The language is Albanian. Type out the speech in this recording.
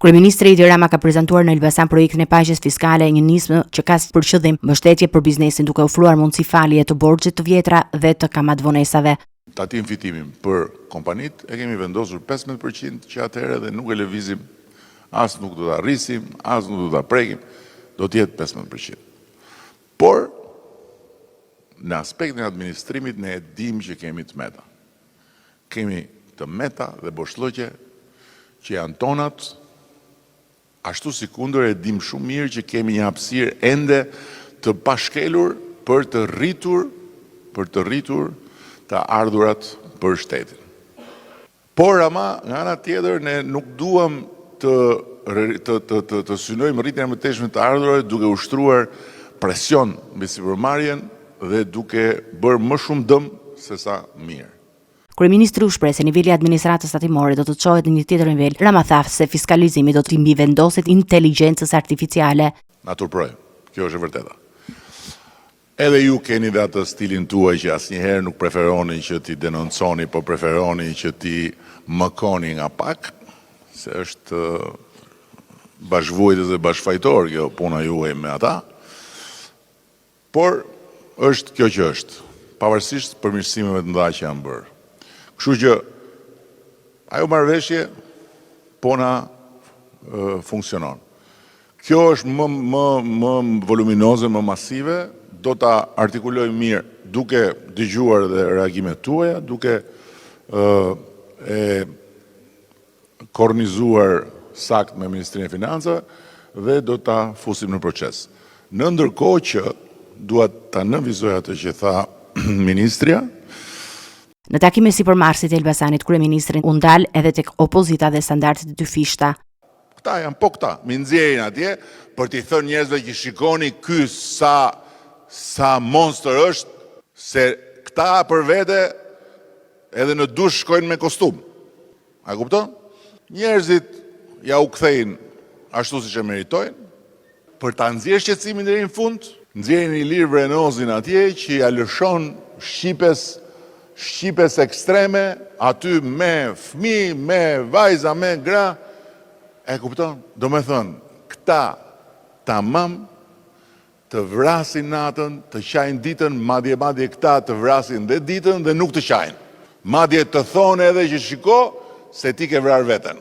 Kryeministri Edi Rama ka prezantuar në Elbasan projektin e paqes fiskale, një nismë që ka për qëllim mbështetje për biznesin duke ofruar mundësi falje të borxhit të vjetra dhe të kamatavonësave. Tatim fitimin për kompanit e kemi vendosur 15% që atëherë dhe nuk e lëvizim, as nuk do ta rrisim, as nuk do ta prekim, do të jetë 15%. Por në aspektin e administrimit ne e dimë që kemi të meta. Kemi të meta dhe boshllëqe që janë tonat. Ashtu si kundër e dim shumë mirë që kemi një hapësirë ende të pashkelur për të rritur të ardhurat për shtetin. Por ama, nga ana tjetër, ne nuk duam të synojmë rritjen e mëtejshme të ardhurave duke ushtruar presion mbi sipërmarrjen dhe duke bërë më shumë dëm se sa mirë. Kryeministri u shpreh se niveli i administratës tatimore do të çohet në një tjetër nivel. Rama tha se fiskalizimi do të mbivendoset inteligjencës artificiale. Naturproj, kjo është e vërteta. Edhe ju keni dhe atë stilin tuaj që asnjëherë nuk preferoni që ti denonconi, po preferoni që ti mëkoni nga pak, se është bashkëvuajtës dhe bashkëfajtor kjo puna juaj me ata. Por është kjo që është, pavarësisht përmirësimeve të mëdha që janë bërë. Kështu që ajo marrëveshje pona funksionon. Kjo është më voluminoze, më masive, do ta artikuloj mirë duke dëgjuar dhe reagimet tuaja, duke e kornizuar sakt me Ministrinë e Financave dhe do ta fusim në proces. Në ndërkohë që dua ta nënvizoj atë që tha ministria. Në takime sipërmarrësit e Elbasanit, kryeministri u ndal edhe tek opozita dhe standardet e dyfishta. Këta janë po këta, mi nxjerrin atje për t'i thënë njerëzve që shikoni ky sa monster është, se këta për vete edhe në dush shkojnë me kostum. A kupton? Njerëzit ja u kthejnë ashtu siç e meritojnë, për ta nxjerrë shqetësimin deri në fund, nxjerrin Ilir Vrenozin atje që ja lëshon shqipes ekstreme, aty me fëmijë, me vajza, me gra, e kupton? Do me thënë, këta tamam të vrasin natën, të qajnë ditën, madje këta të vrasin dhe ditën dhe nuk të qajnë. Madje të thonë edhe që shiko se ti ke vrarë veten.